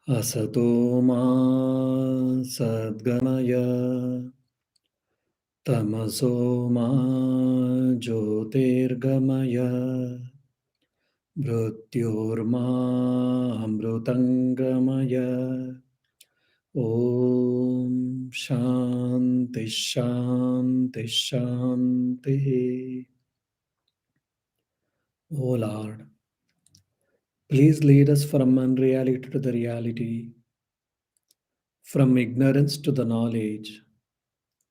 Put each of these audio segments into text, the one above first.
Asato ma sadgamaya tamaso ma jyotirgamaya mrityorma amrutangamaya. Om Shanti Shanti Shanti. O Lord, please lead us from unreality to the reality, from ignorance to the knowledge,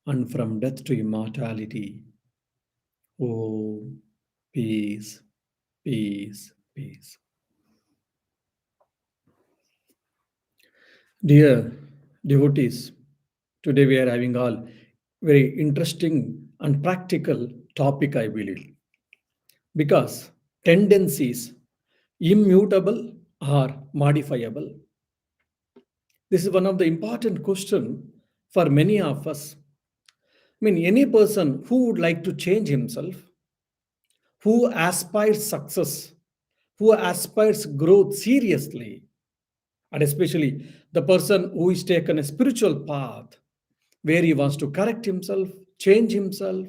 and from death to immortality. Om peace, peace, peace. Dear devotees, today we are having all very interesting and practical topic, I believe, because tendencies, immutable or modifiable. This is one of the important question for many of us. I mean, any person who would like to change himself, who aspires success, who aspires growth seriously, and especially the person who is taken a spiritual path where he wants to correct himself, change himself,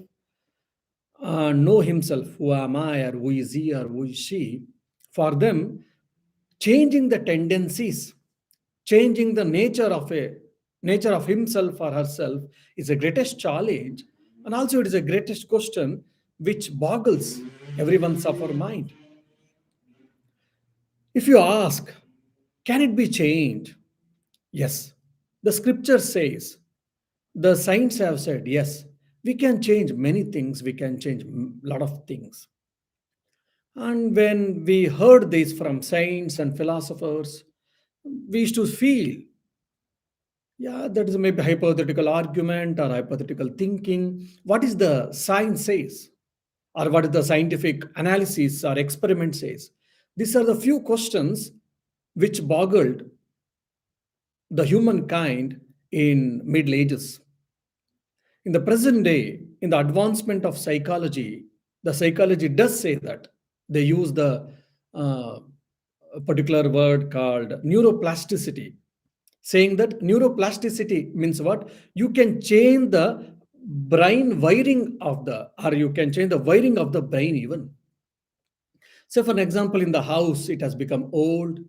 know himself, who am I, or who is he, or who is she. For them, changing the tendencies, changing the nature of himself or herself is the greatest challenge, and also it is the greatest question which boggles everyone's upper mind. If you ask, can it be changed? Yes. The scripture says, the science have said, yes, we can change many things, we can change a lot of things. And when we heard this from saints and philosophers, we used to feel, yeah, that is maybe hypothetical argument or hypothetical thinking. What is the science says? Or what is the scientific analysis or experiment says? These are the few questions which boggled the humankind in Middle Ages. In the present day, in the advancement of psychology, the psychology does say that they use the uh, a particular word called neuroplasticity, saying that neuroplasticity means what? You can change the brain wiring of the, or you can change the wiring of the brain even. So, for an example, in the house, it has become old.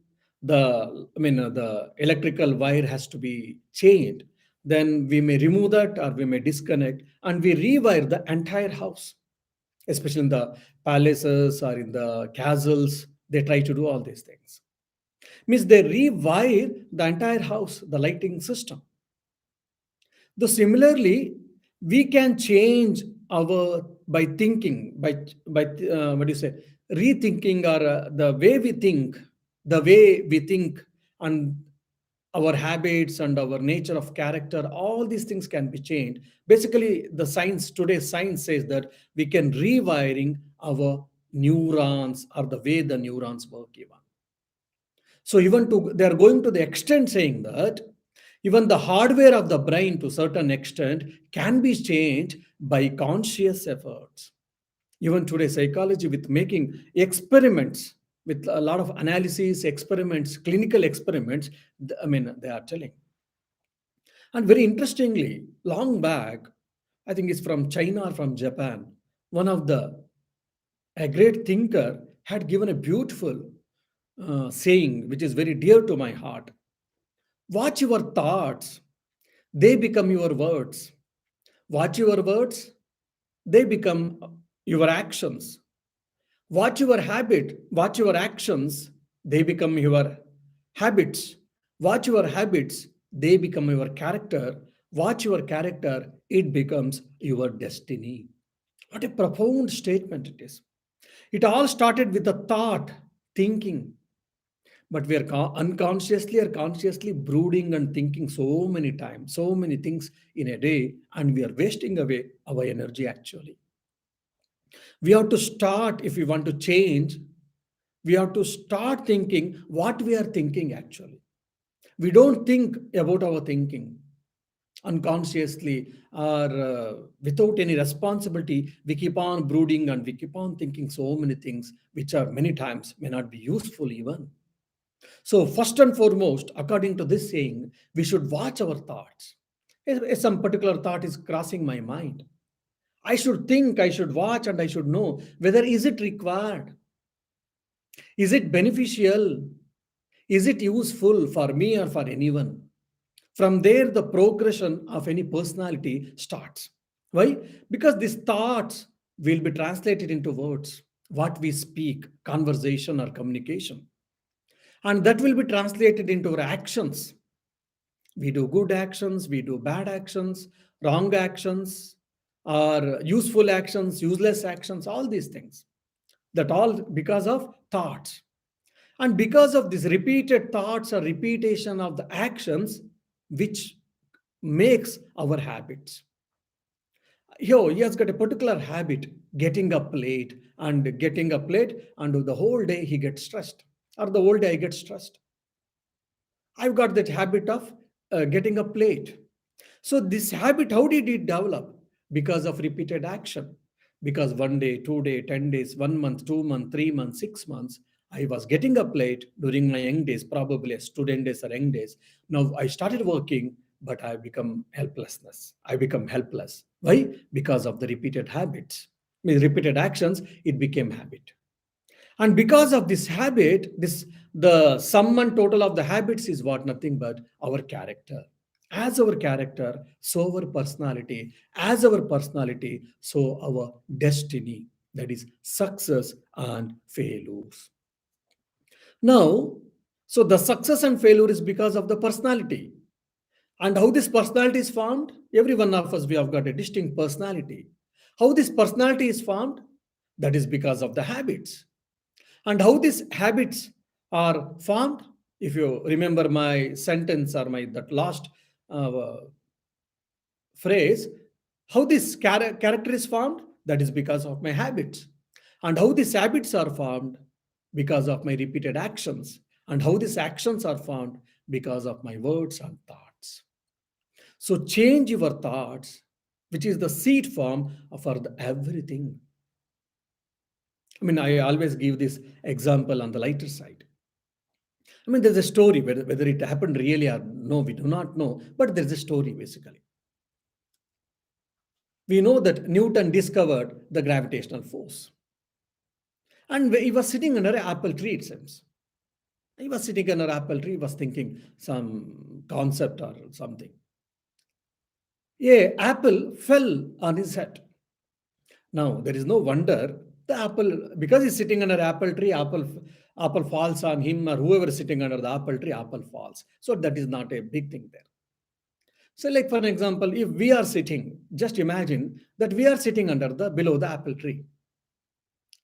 The electrical wire has to be changed. Then we may remove that, or we may disconnect, and we rewire the entire house. Especially in the palaces or in the castles, they try to do all these things. Means they rewire the entire house, the lighting system. Though similarly, we can change our by thinking, by what do you say, rethinking, or the way we think, and our habits and our nature of character. All these things can be changed. Basically, the science today's science says that we can rewiring our neurons or the way the neurons work even. So even to they are going to the extent saying that even the hardware of the brain to certain extent can be changed by conscious efforts. Even today, psychology with making experiments with a lot of analysis, experiments, clinical experiments, they are telling. And very interestingly, long back, I think it's from China or from Japan, one of the a great thinker had given a beautiful saying which is very dear to my heart. Watch your thoughts, they become your words. Watch your words, they become your actions. Watch your actions, they become your habits. Watch your habits, they become your character. Watch your character, it becomes your destiny. What a profound statement it is. It all started with a thought, thinking, but we are unconsciously or consciously brooding and thinking so many times, so many things in a day, and we are wasting away our energy actually. We have to start, if we want to change, we have to start thinking what we are thinking actually. We don't think about our thinking unconsciously, or without any responsibility. We keep on brooding and we keep on thinking so many things which are many times may not be useful even. So, first and foremost, according to this saying, we should watch our thoughts. If some particular thought is crossing my mind, I should think, I should watch, and I should know whether is it required, is it beneficial, is it useful for me or for anyone. From there, the progression of any personality starts. Why? Because these thoughts will be translated into words, what we speak, conversation or communication. And that will be translated into our actions. We do good actions, we do bad actions, wrong actions, or useful actions, useless actions, all these things. That all because of thoughts. And because of these repeated thoughts or repetition of the actions, which makes our habits. Here, he has got a particular habit, getting up late and getting up late, and the whole day he gets stressed, or the whole day I get stressed. I've got that habit of getting up late. So, this habit, how did it develop? Because of repeated action. Because one day, 2 day, 10 days, 1 month, 2 months, 3 months, 6 months, I was getting up late during my young days, probably as student days or young days. Now I started working, but I become helplessness. I become helpless. Why? Because of the repeated habits. I mean, repeated actions, it became habit. And because of this habit, this the sum and total of the habits is what? Nothing but our character. As our character, so our personality. As our personality, so our destiny. That is success and failures. Now, so the success and failure is because of the personality. And how this personality is formed? Every one of us, we have got a distinct personality. How this personality is formed? That is because of the habits. And how these habits are formed? If you remember my sentence or my that last uh, phrase, how this character is formed? That is because of my habits. And how these habits are formed? Because of my repeated actions. And how these actions are formed? Because of my words and thoughts. So change your thoughts, which is the seed form for the everything. I mean, I always give this example on the lighter side. I mean, there's a story, whether it happened really or no, we do not know, but there's a story basically. We know that Newton discovered the gravitational force. And he was sitting under an apple tree, it seems. He was sitting under an apple tree, was thinking some concept or something. A apple fell on his head. Now, there is no wonder the apple, because he's sitting under apple tree, apple falls on him, or whoever is sitting under the apple tree, apple falls. So that is not a big thing there. So, like for an example, if we are sitting, just imagine that we are sitting under the below the apple tree,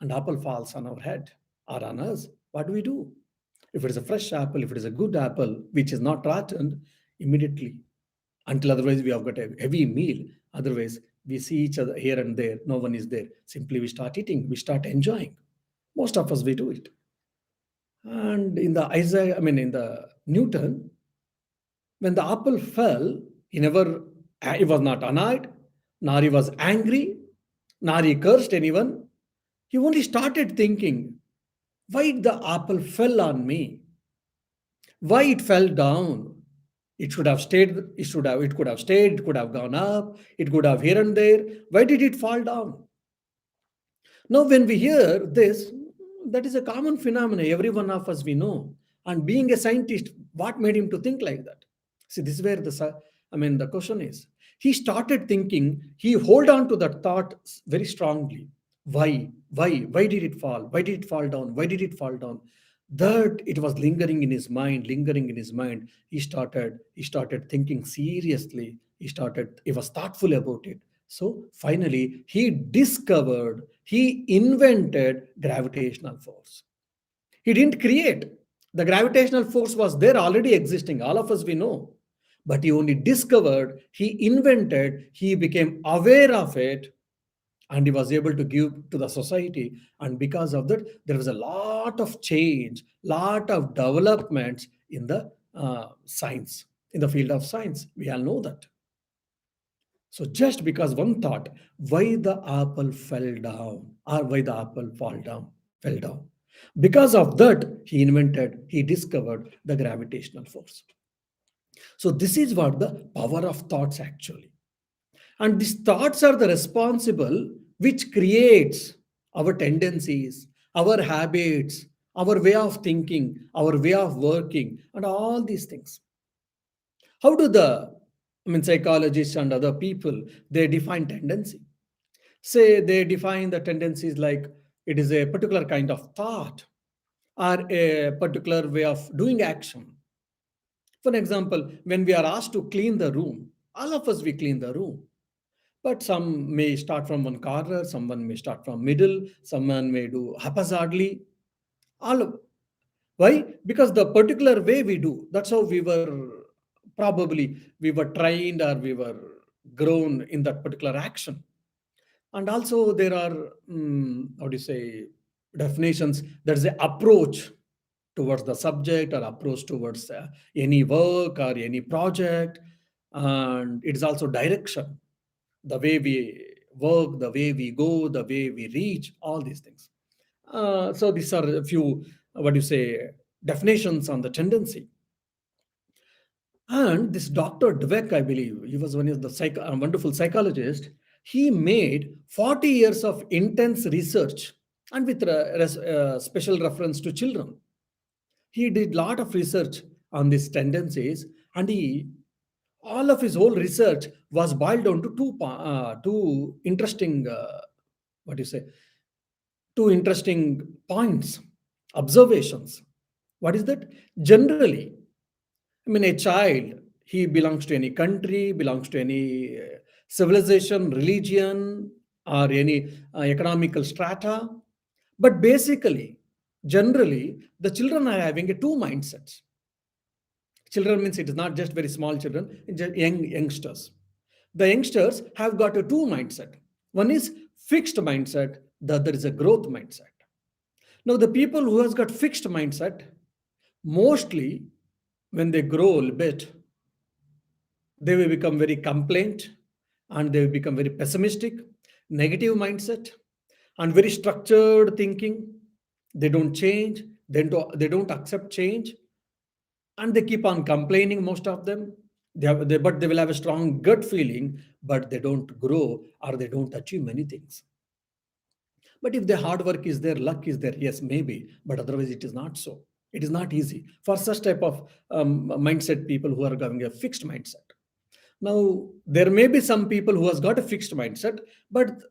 and apple falls on our head or on us. What do we do? If it is a fresh apple, if it is a good apple, which is not rotten, immediately, until otherwise we have got a heavy meal. Otherwise, we see each other here and there, no one is there. Simply we start eating, we start enjoying. Most of us we do it. And in the Isaiah, I mean in the Newton, when the apple fell, he was not annoyed, nor he was angry, nor he cursed anyone. He only started thinking, why the apple fell on me? Why it fell down? It should have stayed, it could have stayed, it could have gone up, it could have here and there. Why did it fall down? Now, when we hear this, that is a common phenomenon. Every one of us we know. And being a scientist, what made him to think like that? See, this is where the question is. He started thinking. He hold on to that thought very strongly. Why? Why? Why did it fall? Why did it fall down? Why did it fall down? That it was lingering in his mind, lingering in his mind. He started thinking seriously. He was thoughtful about it. So finally, he invented gravitational force. He didn't create. The gravitational force was there already existing. All of us we know. But he only discovered, he invented, he became aware of it, and he was able to give to the society. And because of that, there was a lot of change, lot of developments in the science, in the field of science. We all know that. So just because one thought, why the apple fell down, or why the apple fell down. Because of that, he discovered the gravitational force. So this is what the power of thoughts actually. And these thoughts are the responsible which creates our tendencies, our habits, our way of thinking, our way of working, and all these things. How do psychologists and other people, they define tendency? Say they define the tendencies like it is a particular kind of thought or a particular way of doing action. For example, when we are asked to clean the room, all of us we clean the room. But some may start from one corner, someone may start from middle, someone may do haphazardly. All of, why? Because the particular way we do, that's how we were trained or we were grown in that particular action. And also there are how do you say definitions. There's an approach towards the subject or approach towards any work or any project, and it is also direction, the way we work, the way we go, the way we reach, all these things. So these are a few, what do you say, definitions on the tendency. And this Dr. Dweck, I believe, he was one of the wonderful psychologist. He made 40 years of intense research and with special reference to children. He did lot of research on these tendencies, and he all of his whole research was boiled down to two interesting what do you say two interesting points, observations. What is that? Generally, I mean, a child, he belongs to any country, belongs to any civilization, religion, or any economical strata. But basically, generally, the children are having a two mindsets. Children means it is not just very small children, it's just youngsters. The youngsters have got a two mindset. One is fixed mindset, the other is a growth mindset. Now, the people who has got fixed mindset, mostly when they grow a little bit, they will become very complaint and they will become very pessimistic, negative mindset, and very structured thinking. They don't change, they don't accept change, and they keep on complaining, most of them. But they will have a strong gut feeling, but they don't grow or they don't achieve many things. But if the hard work is there, luck is there, yes, maybe, but otherwise it is not so. It is not easy for such type of mindset people who are having a fixed mindset. Now, there may be some people who has got a fixed mindset, but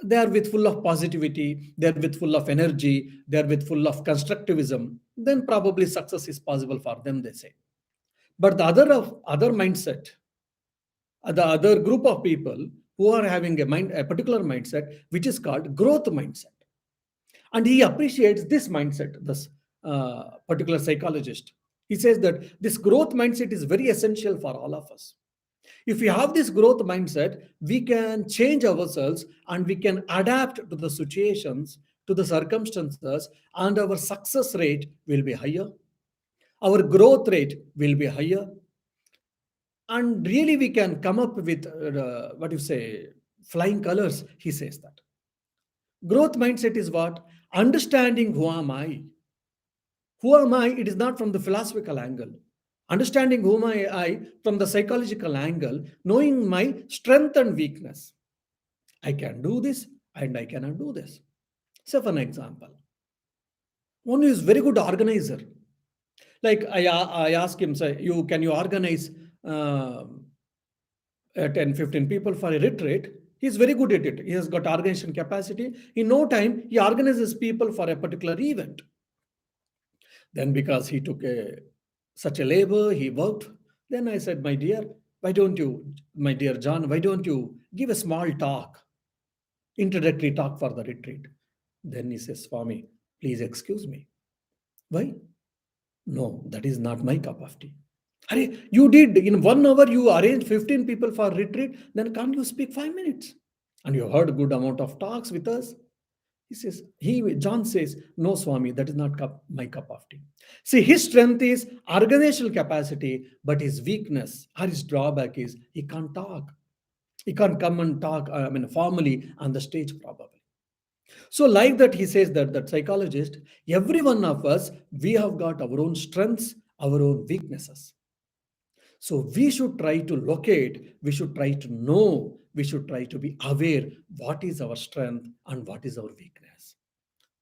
they are with full of positivity, they are with full of energy, they are with full of constructivism. Then probably success is possible for them, they say. But the other mindset, the other group of people who are having a particular mindset, which is called growth mindset, and he appreciates this mindset. This particular psychologist, he says that this growth mindset is very essential for all of us. If we have this growth mindset, we can change ourselves and we can adapt to the situations, to the circumstances, and our success rate will be higher. Our growth rate will be higher. And really, we can come up with what you say, flying colors. He says that. Growth mindset is what? Understanding who am I. Who am I? It is not from the philosophical angle. Understanding who am I from the psychological angle, knowing my strength and weakness. I can do this and I cannot do this. So, for an example, one who is very good organizer. Like I ask him, say, can you organize 10, 15 people for a retreat? He's very good at it. He has got organization capacity. In no time, he organizes people for a particular event. Then because he took such a labor, he worked. Then I said, my dear John, why don't you give a small talk, introductory talk for the retreat? Then he says, Swami, please excuse me. Why? No, that is not my cup of tea. You did in 1 hour, you arranged 15 people for retreat, then can't you speak 5 minutes? And you heard a good amount of talks with us. John says, no, Swami, that is not my cup of tea. See, his strength is organizational capacity, but his weakness or his drawback is he can't talk. He can't come and talk, formally on the stage, probably. So, like that, he says that that psychologist, every one of us, we have got our own strengths, our own weaknesses. So we should try to locate, we should try to know, we should try to be aware what is our strength and what is our weakness.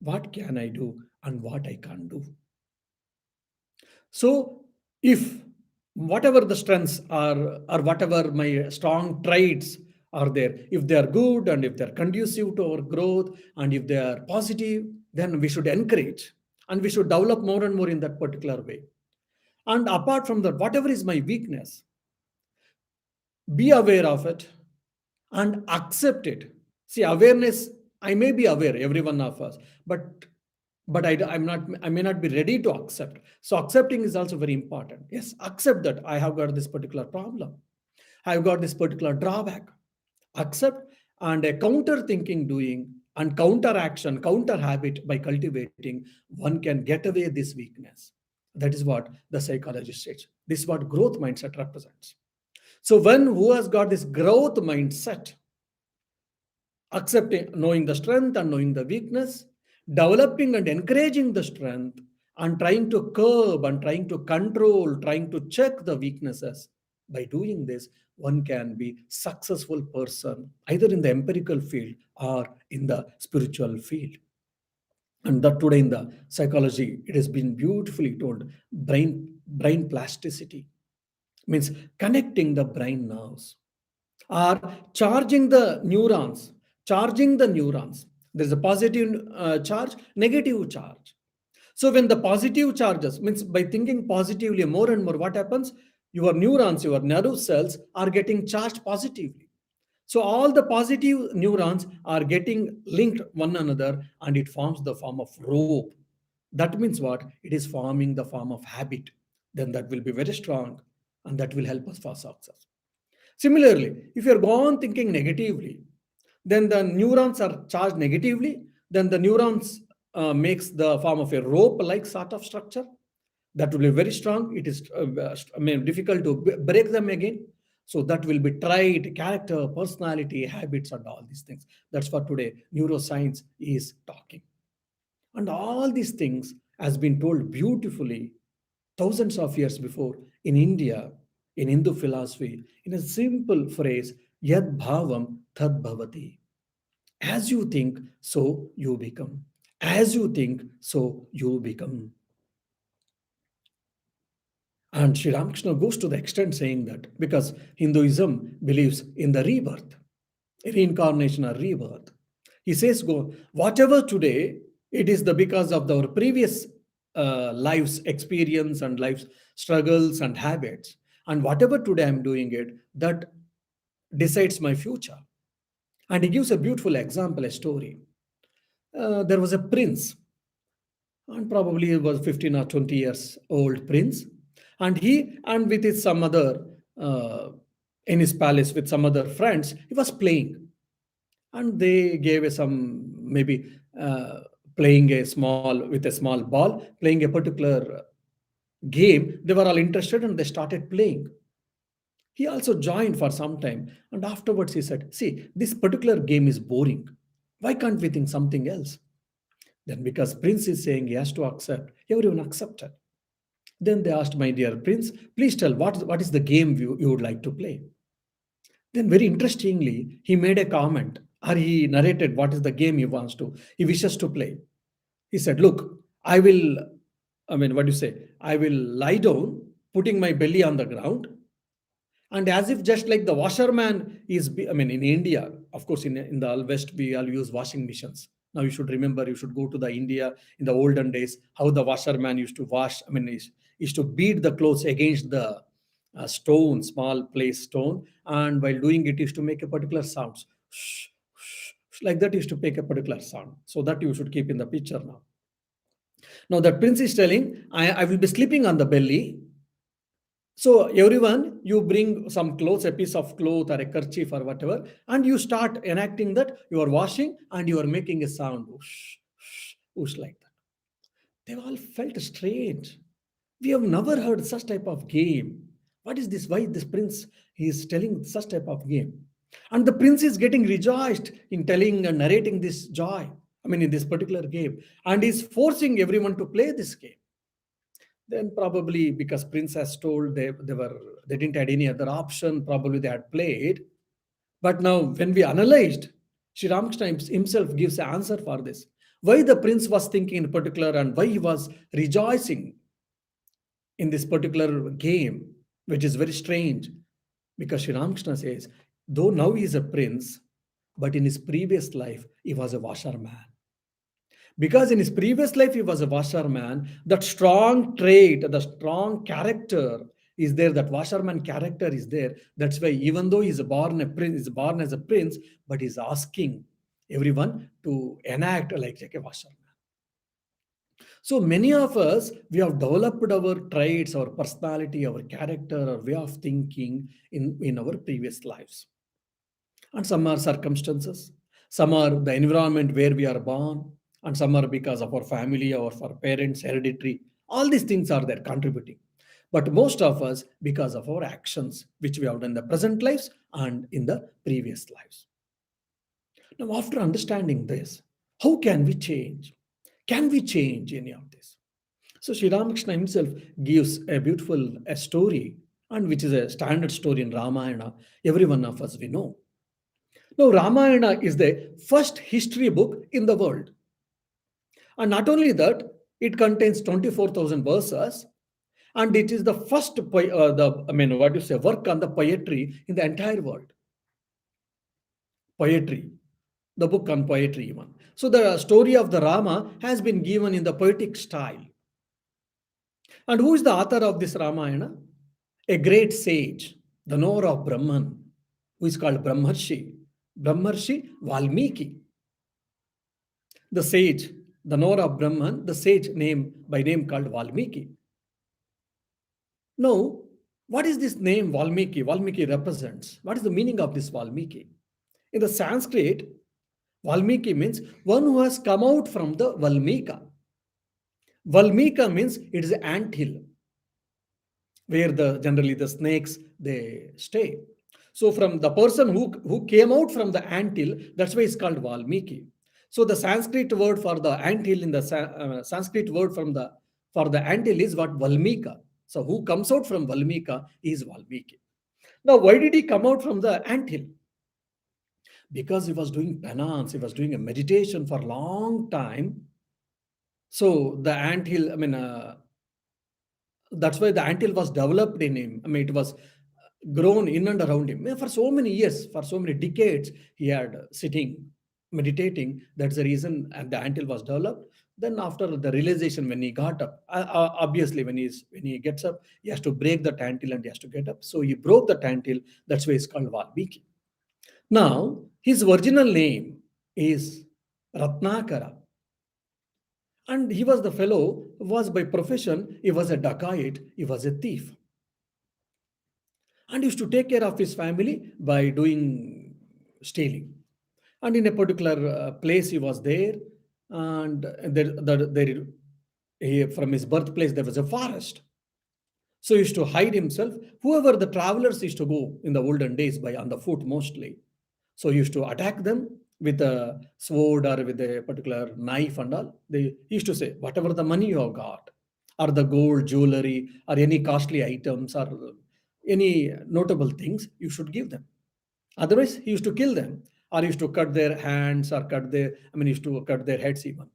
What can I do and what I can't do. So if whatever the strengths are, or whatever my strong traits are there, if they are good and if they are conducive to our growth and if they are positive, then we should encourage and we should develop more and more in that particular way. And apart from that, whatever is my weakness, be aware of it and accept it. See, awareness, I may be aware, every one of us, but I'm not, I may not be ready to accept. So accepting is also very important. Yes, accept that I have got this particular problem. I've got this particular drawback. Accept, and a counter thinking doing and counter action, counter habit by cultivating, one can get away this weakness. That is what the psychologist says. This is what growth mindset represents. So when who has got this growth mindset, accepting, knowing the strength and knowing the weakness, developing and encouraging the strength, and trying to curb and trying to control, trying to check the weaknesses. By doing this, one can be successful person either in the empirical field or in the spiritual field. And that today in the psychology, it has been beautifully told. Brain plasticity means connecting the brain nerves are charging the neurons. There's a positive charge, negative charge. So when the positive charges, means by thinking positively more and more, what happens? Your neurons, your nerve cells are getting charged positively. So all the positive neurons are getting linked one another, and it forms the form of rope. That means what? It is forming the form of habit. Then that will be very strong, and that will help us for success. Similarly, if you're gone thinking negatively, then the neurons are charged negatively, then the neurons makes the form of a rope-like sort of structure. That will be very strong. It is difficult to break them again. So that will be tried, character, personality, habits, and all these things. That's what today neuroscience is talking. And all these things has been told beautifully thousands of years before in India, in Hindu philosophy, in a simple phrase, Yad Bhavam Tad Bhavati. As you think, so you become. As you think, so you become. And Sri Ramakrishna goes to the extent saying that because Hinduism believes in the rebirth, reincarnation or rebirth. He says, go, whatever today, it is the because of our previous life's experience and life's struggles and habits. And whatever today I'm doing it, that decides my future. And he gives a beautiful example, a story. There was a prince, and probably he was 15 or 20 years old prince, and he and with his some other in his palace with some other friends, he was playing, and they gave a some maybe playing a small with a small ball, playing a particular game. They were all interested and they started playing. He also joined for some time, and afterwards he said, see, this particular game is boring. Why can't we think something else? Then because prince is saying he has to accept, everyone accepted. Then they asked, my dear prince, please tell what is the game you would like to play. Then very interestingly, he made a comment, or he narrated what is the game he wishes to play. He said, look, what do you say? I will lie down, putting my belly on the ground, and as if just like the washerman in India, of course, in the West, we all use washing machines. Now you should remember, you should go to the India in the olden days, how the washerman used to wash, used to beat the clothes against the stone, small place stone, and while doing it, used to make a particular sound. Shh, shh, shh, like that used to make a particular sound. So that you should keep in the picture now. Now that prince is telling, I will be sleeping on the belly. So everyone, you bring some clothes, a piece of cloth or a kerchief or whatever, and you start enacting that you are washing and you are making a sound, whoosh, whoosh, whoosh, like that. They all felt strange. We have never heard such type of game. What is this? Why this prince he is telling such type of game? And the prince is getting rejoiced in telling and narrating this joy. I mean, in this particular game, and is forcing everyone to play this game. Then probably because Prince has told they didn't had any other option, probably they had played. But now when we analyzed, Sri Ramakrishna himself gives an answer for this. Why the prince was thinking in particular and why he was rejoicing in this particular game, which is very strange. Because Sri Ramakrishna says, though now he is a prince, but in his previous life, he was a washerman. Because in his previous life he was a washerman, that strong trait, the strong character is there, that washerman character is there. That's why even though he's born a prince, is born as a prince, but he's asking everyone to enact like a washerman. So many of us, we have developed our traits, our personality, our character, our way of thinking in our previous lives. And some are circumstances, some are the environment where we are born, and some are because of our family or our parents, hereditary. All these things are there contributing. But most of us, because of our actions, which we have done in the present lives and in the previous lives. Now, after understanding this, how can we change? Can we change any of this? So Sri Ramakrishna himself gives a beautiful a story, and which is a standard story in Ramayana. Every one of us we know. Now, Ramayana is the first history book in the world. And not only that, it contains 24,000 verses, and it is the first, what you say, work on the poetry in the entire world. Poetry, the book on poetry, even. So, the story of the Rama has been given in the poetic style. And who is the author of this Ramayana? A great sage, the knower of Brahman, who is called Brahmarshi Valmiki. The sage, the knower of Brahman, the sage by name called Valmiki. Now, what is this name Valmiki? Valmiki represents. What is the meaning of this Valmiki? In the Sanskrit, Valmiki means one who has come out from the Valmika. Valmika means it is an ant hill where generally the snakes they stay. So from the person who came out from the ant hill, that's why it's called Valmiki. So the Sanskrit word for the ant hill in the Sanskrit word for the ant hill is what Valmika. So who comes out from Valmika is Valmiki. Now, why did he come out from the ant hill? Because he was doing penance, he was doing a meditation for a long time. So the ant hill, that's why the anthill was developed in him. It was grown in and around him. For so many years, for so many decades, he had sitting, meditating. That's the reason and the anthill was developed. Then after the realization, when he got up, obviously when he gets up, he has to break the anthill and he has to get up. So he broke the anthill. That's why it's called Valmiki. Now, his original name is Ratnakara. And he was the fellow, was by profession, he was a dacoit, he was a thief. And used to take care of his family by doing stealing. And in a particular place he was there, and from his birthplace there was a forest. So he used to hide himself. Whoever the travelers used to go in the olden days by on the foot mostly. So he used to attack them with a sword or with a particular knife and all. They used to say, whatever the money you have got, or the gold, jewelry, or any costly items, or any notable things, you should give them. Otherwise, he used to kill them, or he used to cut their hands, or he used to cut their heads even.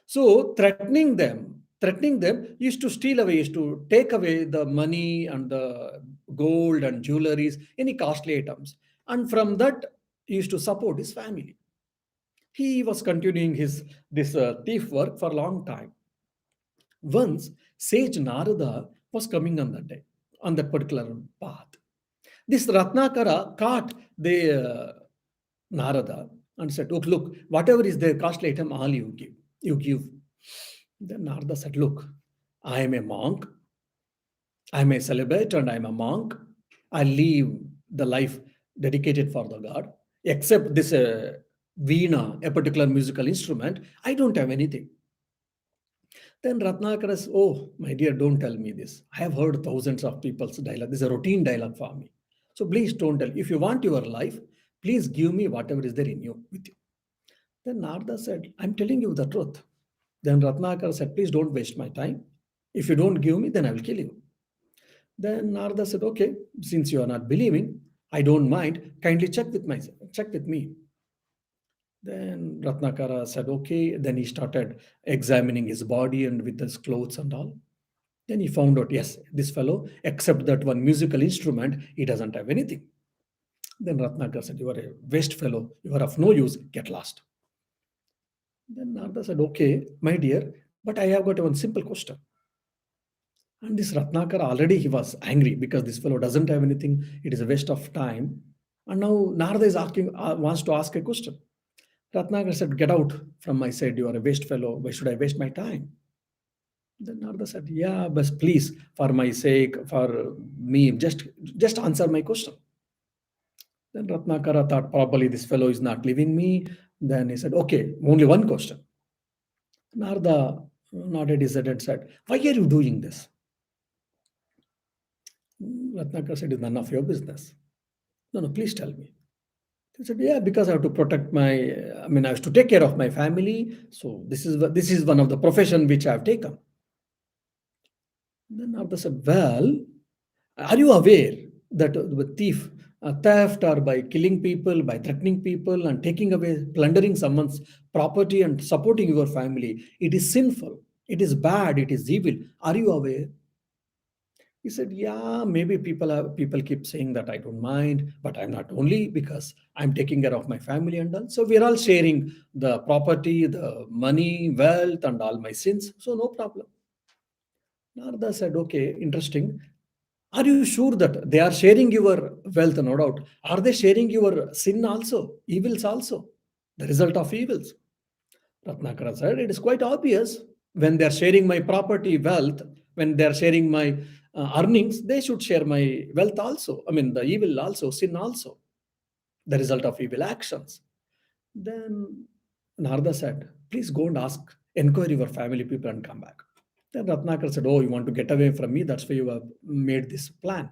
So threatening them, he used to steal away, he used to take away the money and the gold and jewelries, any costly items. And from that, he used to support his family. He was continuing this thief work for a long time. Once, sage Narada was coming on that day, on that particular path. This Ratnakara caught the Narada and said, look, whatever is the costly item, all you give. Then Narada said, look, I am a monk, I am a celibate and I am a monk. I live the life dedicated for the God. Except this veena, a particular musical instrument, I don't have anything. Then Ratnakara says, oh, my dear, don't tell me this. I have heard thousands of people's dialogue. This is a routine dialogue for me. So please don't tell. If you want your life, please give me whatever is there in you with you. Then Narada said, I'm telling you the truth. Then Ratnakar said, please don't waste my time. If you don't give me, then I will kill you. Then Narada said, okay, since you are not believing, I don't mind. Kindly check with me. Then Ratnakara said, okay. Then he started examining his body and with his clothes and all. Then he found out, yes, this fellow, except that one musical instrument, he doesn't have anything. Then Ratnakar said, you are a waste fellow. You are of no use. Get lost. Then Narada said, okay, my dear, but I have got one simple question. And this Ratnakar already he was angry because this fellow doesn't have anything. It is a waste of time. And now Narada is asking, wants to ask a question. Ratnakar said, get out from my side. You are a waste fellow. Why should I waste my time? Then Narada said, yeah, but please, for my sake, for me, just answer my question. Then Ratnakara thought probably this fellow is not leaving me. Then he said, okay, only one question. Narada nodded his head and said, why are you doing this? Ratnakar said, it's none of your business. No, no, please tell me. He said, yeah, because I have to protect I have to take care of my family. So this is one of the profession which I have taken. Then Narada said, well, are you aware that the theft or by killing people, by threatening people and taking away, plundering someone's property and supporting your family, it is sinful, it is bad, it is evil. Are you aware? He said, yeah, maybe people keep saying that I don't mind, but I'm not only because I'm taking care of my family and all. So we're all sharing the property, the money, wealth, and all my sins. So no problem. Narada said, okay, interesting. Are you sure that they are sharing your wealth? No doubt. Are they sharing your sin also, evils also, the result of evils? Ratnakara said, it is quite obvious. When they are sharing my property, wealth, when they are sharing my earnings, they should share my wealth also. I mean, the evil also, sin also, the result of evil actions. Then Narada said, please go and inquire your family people and come back. Then Ratnakar said, oh, you want to get away from me? That's why you have made this plan.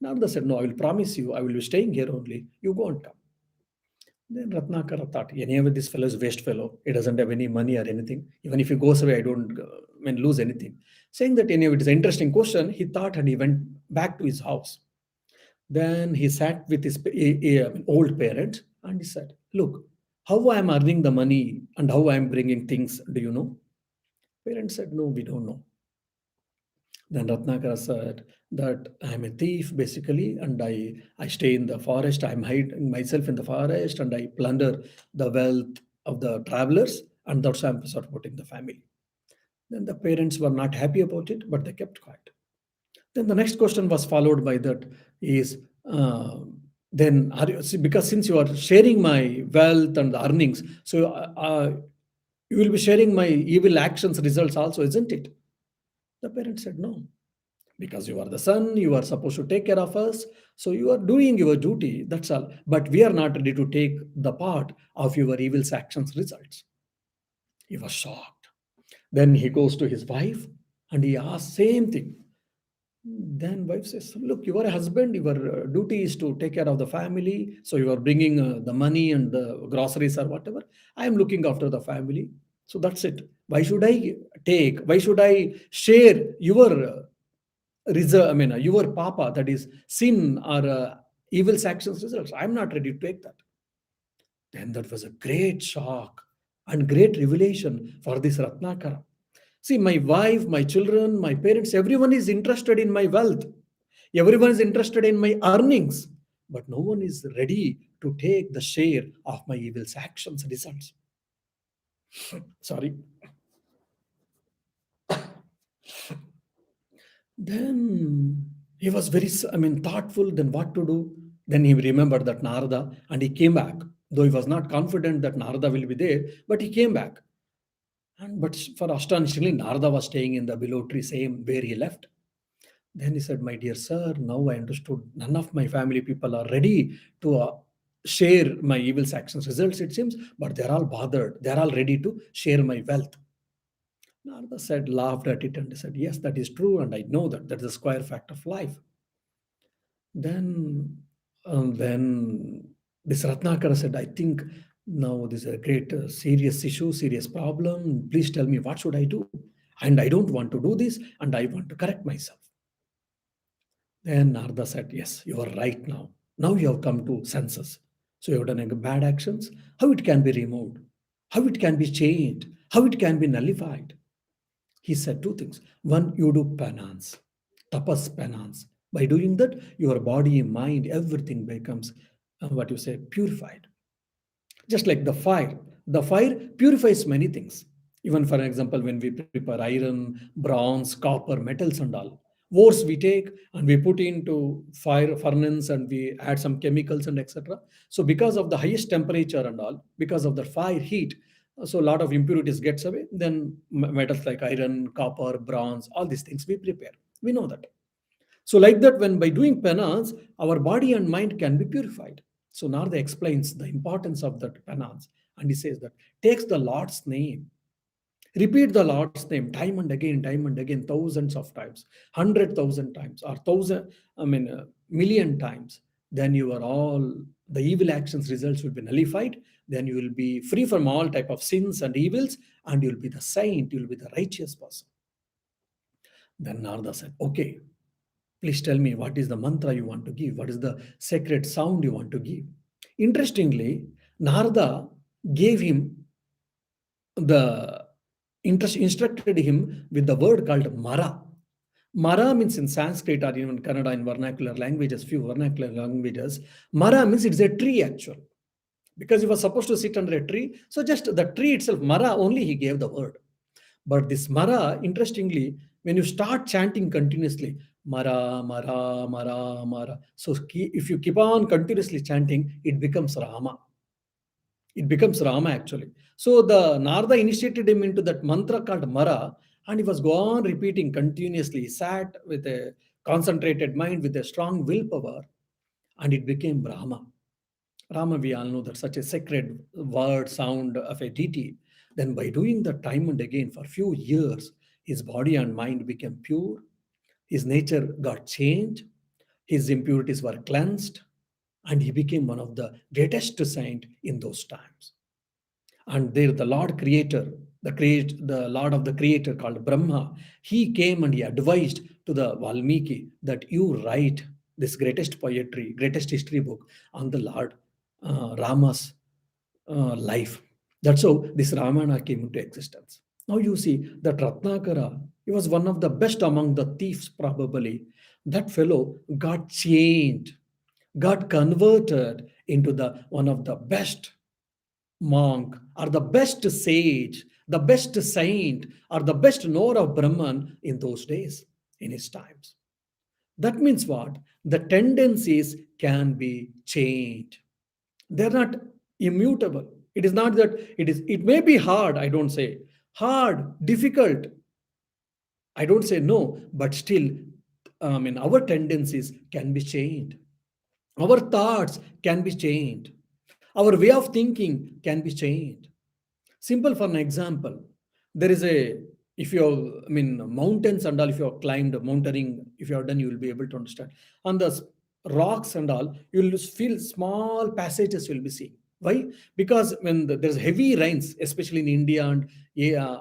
Narada said, no, I will promise you, I will be staying here only. You go and come. Then Ratnakara thought, anyway, this fellow is waste fellow. He doesn't have any money or anything. Even if he goes away, I don't lose anything. Saying that anyway, it is an interesting question, he thought and he went back to his house. Then he sat with his old parents and he said, look, how I am earning the money and how I am bringing things, do you know? Parents said, no, we don't know. Then Ratnakara said that I am a thief basically, and I stay in the forest. I'm hiding myself in the forest, and I plunder the wealth of the travelers, and that's why I'm supporting the family. Then the parents were not happy about it, but they kept quiet. Then the next question was followed by that is, then are you, see, because since you are sharing my wealth and the earnings, so you will be sharing my evil actions results also, isn't it? The parents said no, because you are the son, you are supposed to take care of us, so you are doing your duty, that's all, but we are not ready to take the part of your evil actions results. He was shocked. Then he goes to his wife and he asks same thing. Then wife says, look, you are a husband, your duty is to take care of the family, so you are bringing the money and the groceries or whatever, I am looking after the family, so that's it. Why should I share your reserve, your papa, that is sin or evil actions results? I'm not ready to take that. Then that was a great shock and great revelation for this Ratnakara. See, my wife, my children, my parents, everyone is interested in my wealth. Everyone is interested in my earnings. But no one is ready to take the share of my evil actions results. Sorry. Then he was very, thoughtful. Then what to do? Then he remembered that Narada and he came back. Though he was not confident that Narada will be there, but he came back. But for astonishingly, Narada was staying in the below tree, same where he left. Then he said, my dear sir, now I understood. None of my family people are ready to share my evil actions results, it seems, but they're all bothered. They're all ready to share my wealth. Narada said, laughed at it and said, yes, that is true. And I know that that's the square fact of life. Then this Ratnakara said, I think Now this is a great serious issue, serious problem. Please tell me what should I do? And I don't want to do this, and I want to correct myself. Then Narada said, yes, you are right now. Now you have come to senses. So you have done bad actions. How it can be removed? How it can be changed? How it can be nullified? He said two things. One, you do penance, tapas penance. By doing that, your body, mind, everything becomes what you say purified. Just like the fire purifies many things. Even for example, when we prepare iron, bronze, copper, metals, and all, ores we take and we put into fire furnace and we add some chemicals and etc. So because of the highest temperature and all, because of the fire heat, so a lot of impurities gets away. Then metals like iron, copper, bronze, all these things we prepare. We know that. So, like that, when by doing penance, our body and mind can be purified. So, Narada explains the importance of that penance. And he says that takes the Lord's name, repeat the Lord's name time and again, thousands of times, 100,000 times, or million times. Then you are all the evil actions results will be nullified. Then you will be free from all type of sins and evils, and you will be the saint. You will be the righteous person. Then Narada said, "Okay, please tell me what is the mantra you want to give? What is the sacred sound you want to give?" Interestingly, Narada gave him the instructed him with the word called Mara. Mara means in Sanskrit or even Kannada in vernacular languages, few vernacular languages. Mara means it's a tree actually. Because he was supposed to sit under a tree. So just the tree itself, Mara only he gave the word. But this Mara, interestingly, when you start chanting continuously, Mara, Mara, Mara, Mara. So if you keep on continuously chanting, it becomes Rama. It becomes Rama actually. So the Narada initiated him into that mantra called Mara, and he was go on repeating continuously. He sat with a concentrated mind, with a strong willpower, and it became Rama. Rama, we all know that such a sacred word sound of a deity. Then, by doing that time and again for few years, his body and mind became pure. His nature got changed. His impurities were cleansed, and he became one of the greatest saint in those times. And there, the Lord Creator, the Lord of the Creator called Brahma, he came and he advised to the Valmiki that you write this greatest poetry, greatest history book on the Lord Rama's life. That's how this Ramayana came into existence. Now you see that Ratnakara, he was one of the best among the thieves, probably. That fellow got changed, got converted into the one of the best monk or the best sage, the best saint, or the best knower of Brahman in those days, in his times. That means what? The tendencies can be changed. They're not immutable. It is not that it may be hard, I don't say. Hard, difficult, I don't say no, but still, our tendencies can be changed. Our thoughts can be changed. Our way of thinking can be changed. Simple for an example, there is a if you have, mountains and all, if you have climbed mountaineering, if you have done, you will be able to understand. On the rocks and all, you will feel small passages you will be seeing. Why? Because when there's heavy rains, especially in India and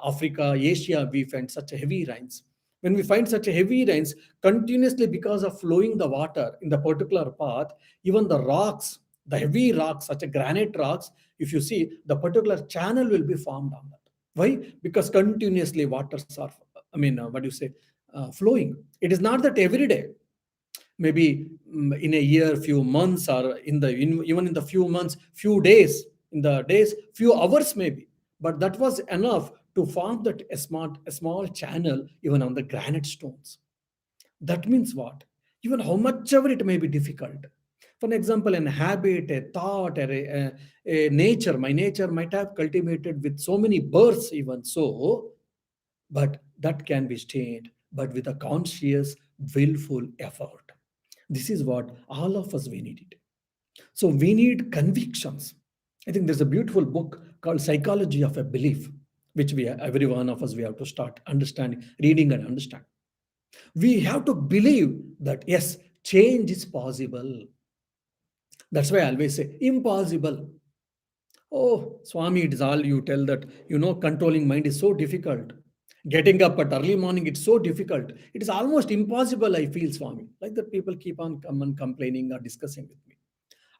Africa, Asia, we find such a heavy rains. When we find such a heavy rains continuously because of flowing the water in the particular path, even the rocks, the heavy rocks, such a granite rocks, if you see, the particular channel will be formed on that. Why? Because continuously waters are, what do you say, flowing. It is not that every day. Maybe in a year, few months, or even in the few months, few days, in the days, few hours maybe. But that was enough to form that a small channel even on the granite stones. That means what? Even how much ever it may be difficult. For example, an habit, a thought, a nature, my nature might have cultivated with so many births, even so, but that can be changed, but with a conscious, willful effort. This is what all of us we need it. So we need convictions. I think there's a beautiful book called Psychology of a Belief, which every one of us we have to start understanding, reading and understand. We have to believe that yes, change is possible. That's why I always say impossible. Oh, Swami, it is all you tell that, controlling mind is so difficult. Getting up at early morning, it's so difficult. It is almost impossible, I feel, Swami. Like that people keep on come and complaining or discussing with me.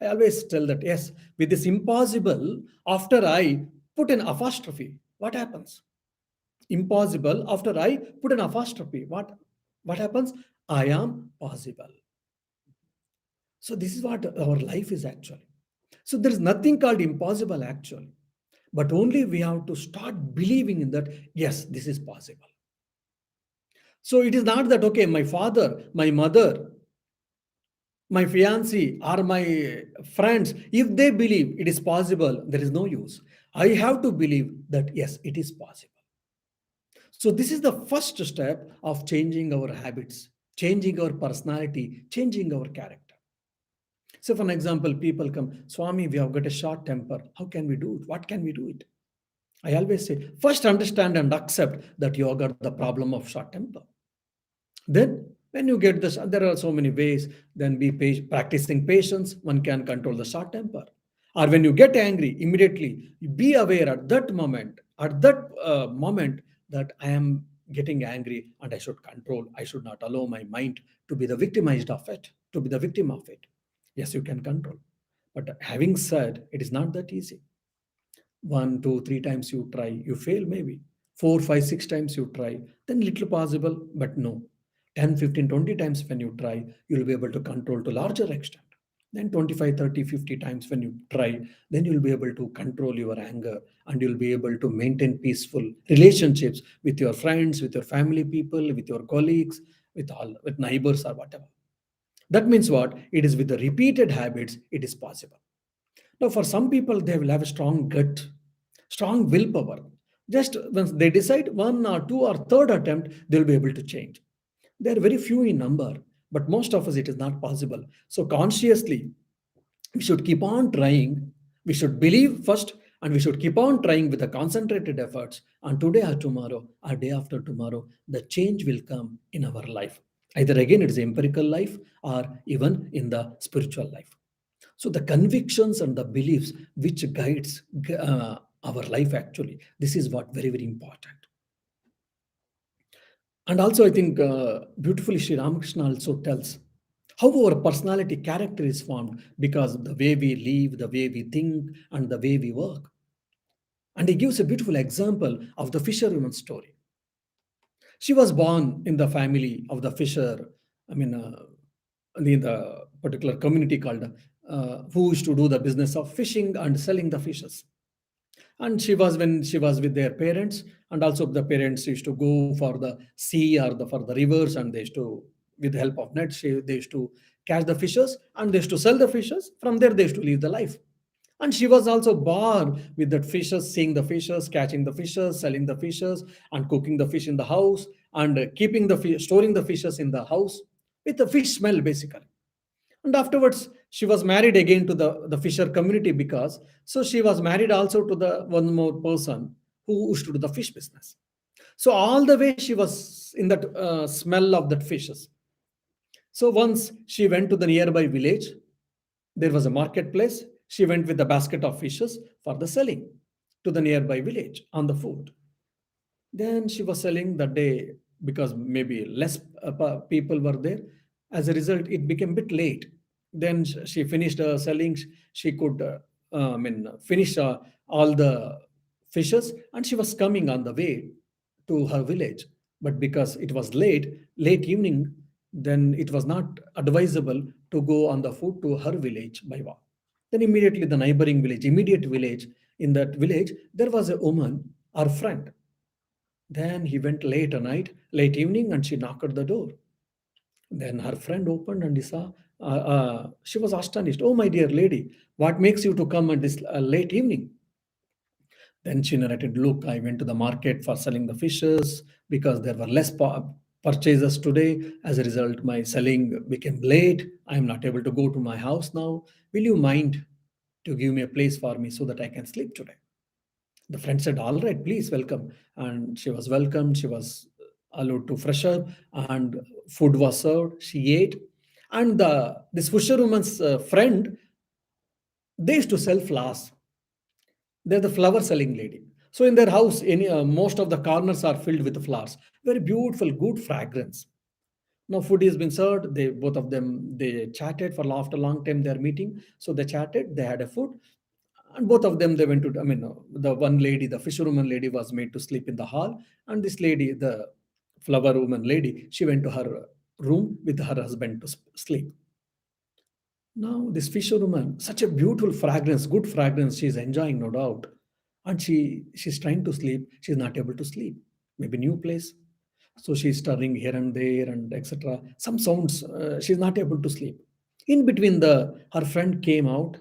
I always tell that, yes, with this impossible, after I put an apostrophe, what happens? Impossible, after I put an apostrophe, what happens? I am possible. So this is what our life is actually. So there is nothing called impossible actually, but only we have to start believing in that, yes, this is possible. So it is not that, okay, my father, my mother, my fiancé, or my friends, if they believe it is possible, there is no use. I have to believe that, yes, it is possible. So this is the first step of changing our habits, changing our personality, changing our character. So, for an example, people come, Swami, we have got a short temper. How can we do it? What can we do it? I always say, first understand and accept that you have got the problem of short temper. Then, when you get this, there are so many ways. Then practicing patience. One can control the short temper. Or when you get angry, immediately be aware at that moment that I am getting angry and I should control. I should not allow my mind to be the victimized of it, to be the victim of it. Yes, you can control. But having said, it is not that easy. One, two, three times you try, you fail maybe. Four, five, six times you try, then little possible, but no. 10, 15, 20 times when you try, you'll be able to control to larger extent. Then 25, 30, 50 times when you try, then you'll be able to control your anger and you'll be able to maintain peaceful relationships with your friends, with your family people, with your colleagues, with neighbors or whatever. That means what? It is with the repeated habits, it is possible. Now, for some people, they will have a strong gut, strong willpower. Just when they decide one or two or third attempt, they'll be able to change. They are very few in number, but most of us, it is not possible. So, consciously, we should keep on trying. We should believe first, and we should keep on trying with the concentrated efforts. And today or tomorrow, or day after tomorrow, the change will come in our life. Either again, it is empirical life or even in the spiritual life. So the convictions and the beliefs which guides our life actually, this is what very very important. And also I think beautifully Sri Ramakrishna also tells how our personality character is formed because of the way we live, the way we think, and the way we work. And he gives a beautiful example of the fisherwoman's story. She was born in the family of the fisher. I mean, in the particular community called who used to do the business of fishing and selling the fishes. And she was when she was with their parents, and also the parents used to go for the sea or for the rivers, and they used to, with the help of nets, they used to catch the fishes and they used to sell the fishes. From there, they used to live the life. And she was also born with that fishes, seeing the fishes, catching the fishes, selling the fishes, and cooking the fish in the house, and keeping the fish, storing the fishes in the house with the fish smell, basically. And afterwards, she was married again to the fisher community because so she was married also to the one more person who used to do the fish business. So all the way she was in that smell of that fishes. So once she went to the nearby village, there was a marketplace. She went with a basket of fishes for the selling to the nearby village on the food. Then she was selling that day because maybe less people were there. As a result, it became a bit late. Then she finished selling. She could, finish all the fishes, and she was coming on the way to her village. But because it was late evening, then it was not advisable to go on the foot to her village by walk. Then immediately the neighboring village, immediate village, in that village, there was a woman, our friend. Then he went late at night, late evening, and she knocked at the door. Then her friend opened and he saw. She was astonished. Oh, my dear lady, what makes you to come at this late evening? Then she narrated, look, I went to the market for selling the fishes because there were less purchases today. As a result, my selling became late. I am not able to go to my house now. Will you mind to give me a place for me so that I can sleep today? The friend said, all right, please welcome. And she was welcomed. She was allowed to fresh up, and food was served. She ate. And this fisherwoman's friend, they used to sell flowers. They're the flower selling lady. So in their house, most of the corners are filled with flowers. Very beautiful, good fragrance. Now food has been served. They both of them they chatted for after a long time. They're meeting, so they chatted. They had a food, and both of them they went to. I mean, the one lady, the fisherwoman lady, was made to sleep in the hall, and this lady, the flower woman lady, she went to her room with her husband to sleep. Now, this fisherwoman, such a beautiful fragrance, good fragrance, she's enjoying, no doubt. And she's trying to sleep. She's not able to sleep. Maybe new place. So she's stirring here and there and etc. Some sounds, she's not able to sleep. In between, her friend came out.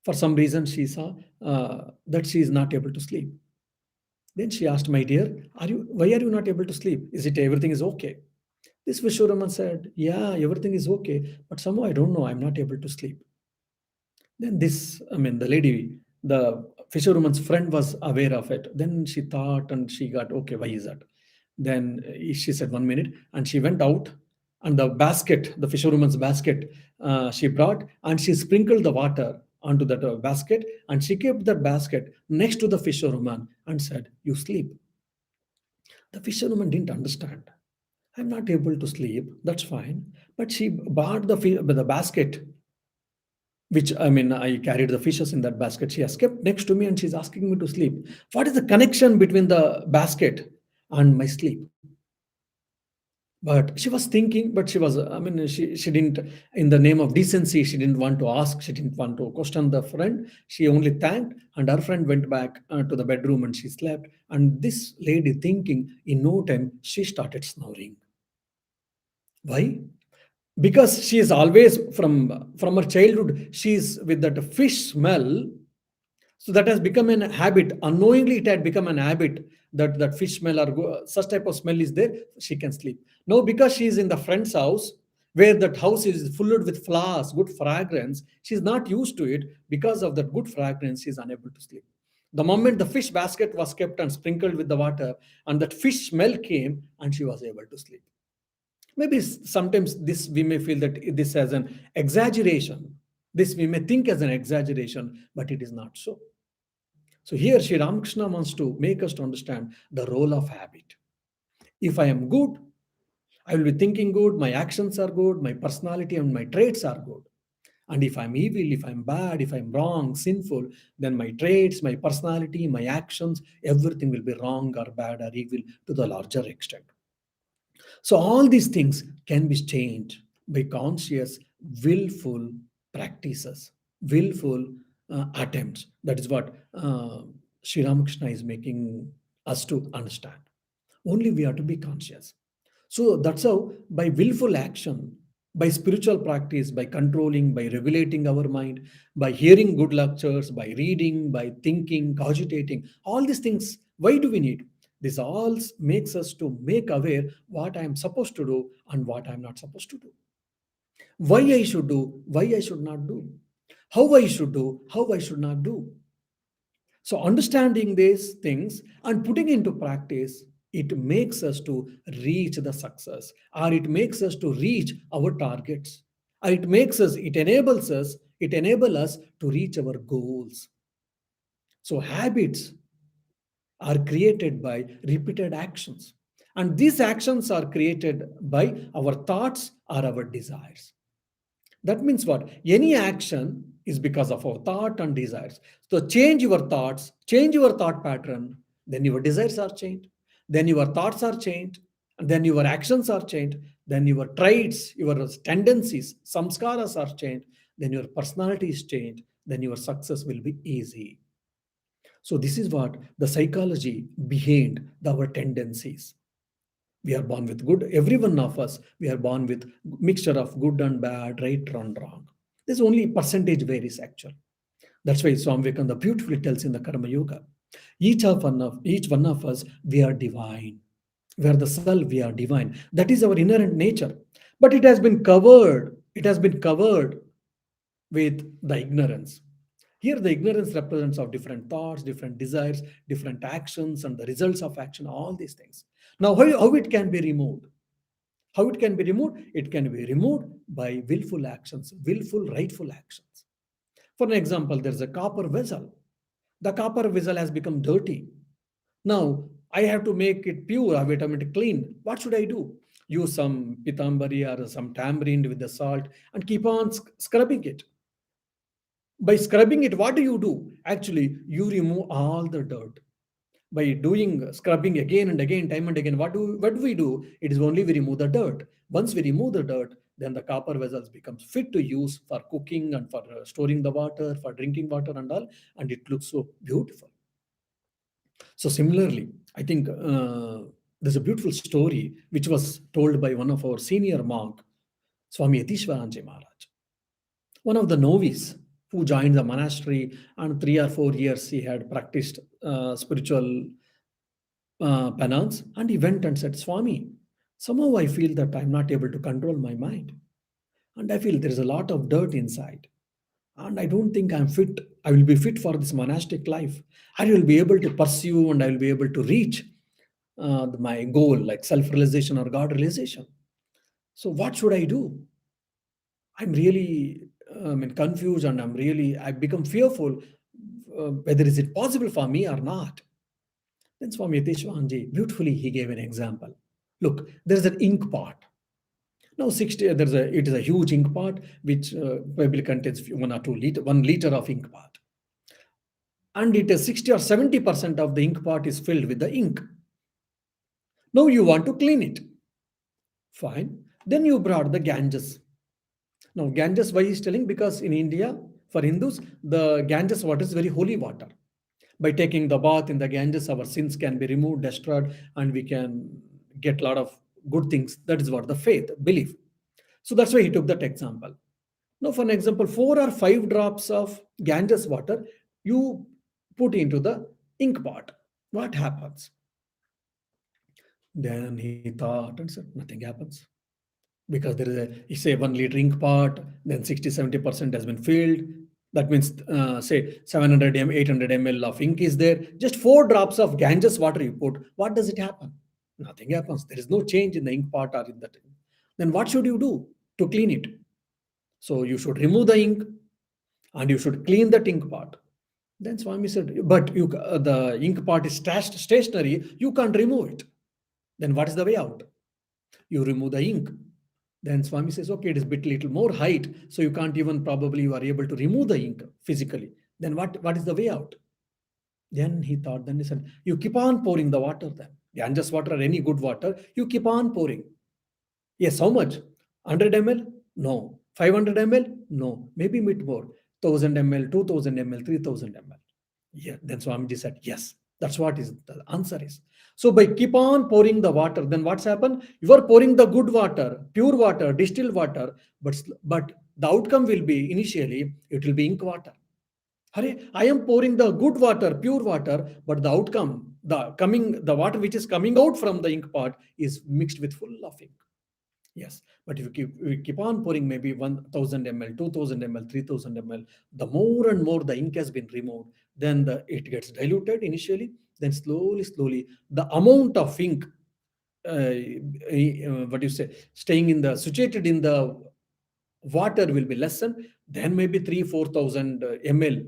For some reason, she saw that she is not able to sleep. Then she asked, "My dear, why are you not able to sleep? Is it everything is okay?" This fisherwoman said, "Yeah, everything is okay, but somehow I don't know. I'm not able to sleep." Then this, I mean, the lady, the fisherwoman's friend was aware of it. Then she thought and she got, okay, why is that? Then she said, 1 minute. And she went out and the basket, the fisherwoman's basket, she brought and she sprinkled the water onto that basket and she kept that basket next to the fisherwoman and said, "You sleep." The fisherwoman didn't understand. "I'm not able to sleep. That's fine." But she brought the basket which I mean, I carried the fishes in that basket. She has kept next to me and she's asking me to sleep. What is the connection between the basket and my sleep? But she was thinking, but she was, I mean, she didn't, in the name of decency, she didn't want to ask, she didn't want to question the friend. She only thanked, and her friend went back to the bedroom and she slept. And this lady thinking, in no time, she started snoring. Why? Because she is always from her childhood she's with that fish smell, so that has become an habit. Unknowingly it had become an habit that fish smell or such type of smell is there, she can sleep. Now because she is in the friend's house where that house is full with flowers, good fragrance, she's not used to it. Because of that good fragrance, she's unable to sleep. The moment the fish basket was kept and sprinkled with the water and that fish smell came, and she was able to sleep. Maybe sometimes this we may feel that this as an exaggeration. This we may think as an exaggeration, but it is not so. So here Sri Ramakrishna wants to make us to understand the role of habit. If I am good, I will be thinking good, my actions are good, my personality and my traits are good. And if I'm evil, if I'm bad, if I'm wrong, sinful, then my traits, my personality, my actions, everything will be wrong or bad or evil to the larger extent. So all these things can be changed by conscious, willful practices, willful attempts. That is what Sri Ramakrishna is making us to understand. Only we have to be conscious. So that's how, by willful action, by spiritual practice, by controlling, by regulating our mind, by hearing good lectures, by reading, by thinking, cogitating, all these things, why do we need? This all makes us to make aware what I am supposed to do and what I am not supposed to do. Why I should do, why I should not do. How I should do, how I should not do. So understanding these things and putting into practice, it makes us to reach the success, or it makes us to reach our targets, or it enables us to reach our goals. So habits are created by repeated actions, and these actions are created by our thoughts or our desires. That means what? Any action is because of our thought and desires. So change your thoughts, change your thought pattern, then your desires are changed, then your thoughts are changed, and then your actions are changed, then your traits, your tendencies, samskaras are changed, then your personality is changed, then your success will be easy. So this is what the psychology behind our tendencies. We are born with good. Every one of us, we are born with mixture of good and bad, right and wrong. There's only percentage varies actually. That's why Swami Vivekananda beautifully tells in the Karma Yoga, each one of us, we are divine. We are the self, we are divine. That is our inherent nature. But it has been covered. It has been covered with the ignorance. Here, the ignorance represents of different thoughts, different desires, different actions, and the results of action, all these things. Now, how it can be removed? How it can be removed? It can be removed by willful actions, willful, rightful actions. For an example, there's a copper vessel. The copper vessel has become dirty. Now I have to make it pure, I have to make it clean. What should I do? Use some pitambari or some tamarind with the salt and keep on scrubbing it. By scrubbing it, what do? Actually, you remove all the dirt. By doing scrubbing again and again, time and again, what do we do? It is only we remove the dirt. Once we remove the dirt, then the copper vessels becomes fit to use for cooking and for storing the water, for drinking water and all, and it looks so beautiful. So similarly, I think there's a beautiful story which was told by one of our senior monk, Swami Yatishwaranji Maharaj, one of the novice who joined the monastery, and 3 or 4 years he had practiced spiritual penance, and he went and said, Swami, somehow I feel that I'm not able to control my mind, and I feel there is a lot of dirt inside, and I don't think I'm fit. I will be fit for this monastic life. I will be able to pursue and I will be able to reach my goal, like self realization or God realization. So, what should I do? I'm really confused, and I become fearful whether is it possible for me or not. Then Swami Yateshwanji beautifully he gave an example. Look, there is an ink pot. Now 60 it is a huge ink pot which probably contains 1 or 2 liter, 1 liter of ink pot. And it is 60 or 70% of the ink pot is filled with the ink. Now you want to clean it. Fine. Then you brought the Ganges. Now Ganges, why he's telling? Because in India, for Hindus, the Ganges water is very holy water. By taking the bath in the Ganges, our sins can be removed, destroyed, and we can get a lot of good things. That is what the faith, belief. So that's why he took that example. Now, for an example, 4 or 5 drops of Ganges water you put into the ink pot. What happens? Then he thought and said, nothing happens. Because there is you say 1 liter ink pot, then 60-70% has been filled. That means, say 700 ml, 800 ml of ink is there. Just 4 drops of Ganges water you put. What does it happen? Nothing happens. There is no change in the ink pot or in that. Then what should you do to clean it? So you should remove the ink and you should clean that ink pot. Then Swami said, but the ink pot is stationary, you can't remove it. Then what is the way out? You remove the ink. Then Swami says, okay, it is bit little more height, so you can't even probably you are able to remove the ink physically. Then what is the way out? Then he thought, then he said, you keep on pouring the water then. Ganges water or any good water, you keep on pouring. Yes, how much? 100 ml? No. 500 ml? No. Maybe a bit more. 1000 ml, 2000 ml, 3000 ml. Yeah. Then Swamiji said, yes, that's what is the answer is. So by keep on pouring the water, then what's happened? You are pouring the good water, pure water, distilled water, but the outcome will be initially it will be ink water. Hare, I am pouring the good water, pure water, but the outcome, the water which is coming out from the ink pot is mixed with full of ink. Yes, but if we keep on pouring maybe 1000 ml, 2000 ml, 3000 ml, the more and more the ink has been removed, then it gets diluted initially, then slowly, the amount of ink, what do you say, situated in the water will be lessened, then maybe 3-4,000 ml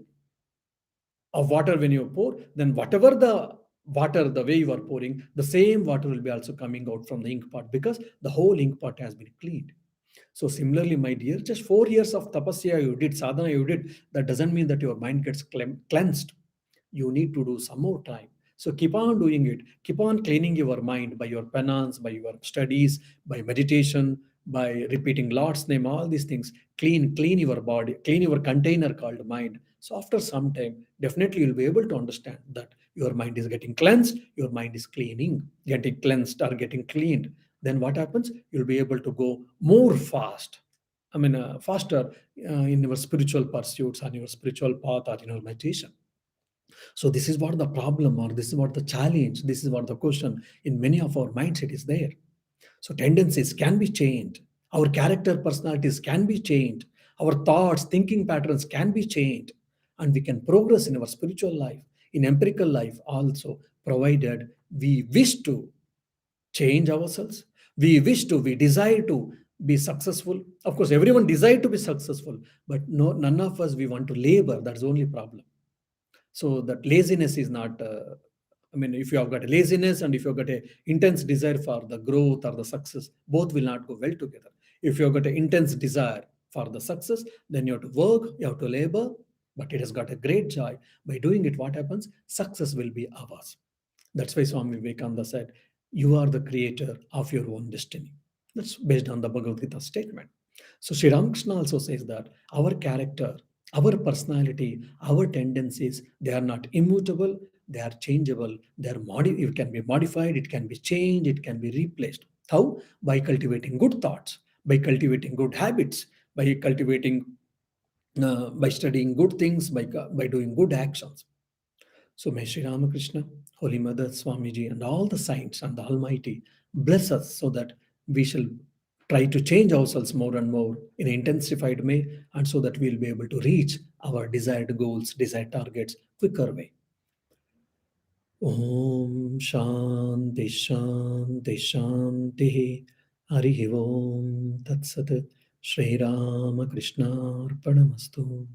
of water when you pour, then whatever the water, the way you are pouring, the same water will be also coming out from the ink pot because the whole ink pot has been cleaned. So similarly, my dear, just 4 years of tapasya you did, sadhana you did, that doesn't mean that your mind gets cleansed. You need to do some more time. So keep on doing it. Keep on cleaning your mind by your penance, by your studies, by meditation, by repeating Lord's name, all these things. Clean your body, clean your container called mind. So after some time, definitely you'll be able to understand that your mind is getting cleansed, your mind is getting cleansed or getting cleaned. Then what happens? You'll be able to go more fast. Faster in your spiritual pursuits, on your spiritual path, or in your meditation. So this is what the problem, or this is what the challenge, this is what the question in many of our mindset is there. So tendencies can be changed. Our character personalities can be changed. Our thoughts, thinking patterns can be changed. And we can progress in our spiritual life, in empirical life also, provided we wish to change ourselves. We desire to be successful. Of course, everyone desire to be successful, but none of us, we want to labor. That's the only problem. So that laziness is not, I mean, if you have got a laziness and if you've got a intense desire for the growth or the success, both will not go well together. If you've got an intense desire for the success, then you have to work, you have to labor, but it has got a great joy. By doing it, what happens? Success will be ours. That's why Swami Vivekananda said, "You are the creator of your own destiny." That's based on the Bhagavad Gita statement. So Sri Ramakrishna also says that our character, our personality, our tendencies, they are not immutable, they are changeable, it can be modified, it can be changed, it can be replaced. How? By cultivating good thoughts, by cultivating good habits, by cultivating, by studying good things, by doing good actions. So may Sri Ramakrishna, Holy Mother, Swamiji, and all the saints and the Almighty bless us so that we shall try to change ourselves more and more in an intensified way, and so that we'll be able to reach our desired goals, desired targets quicker way. Om Shanti Shanti Shanti Harihi Om Tat Sat Shri Ramakrishna Arpanamastu.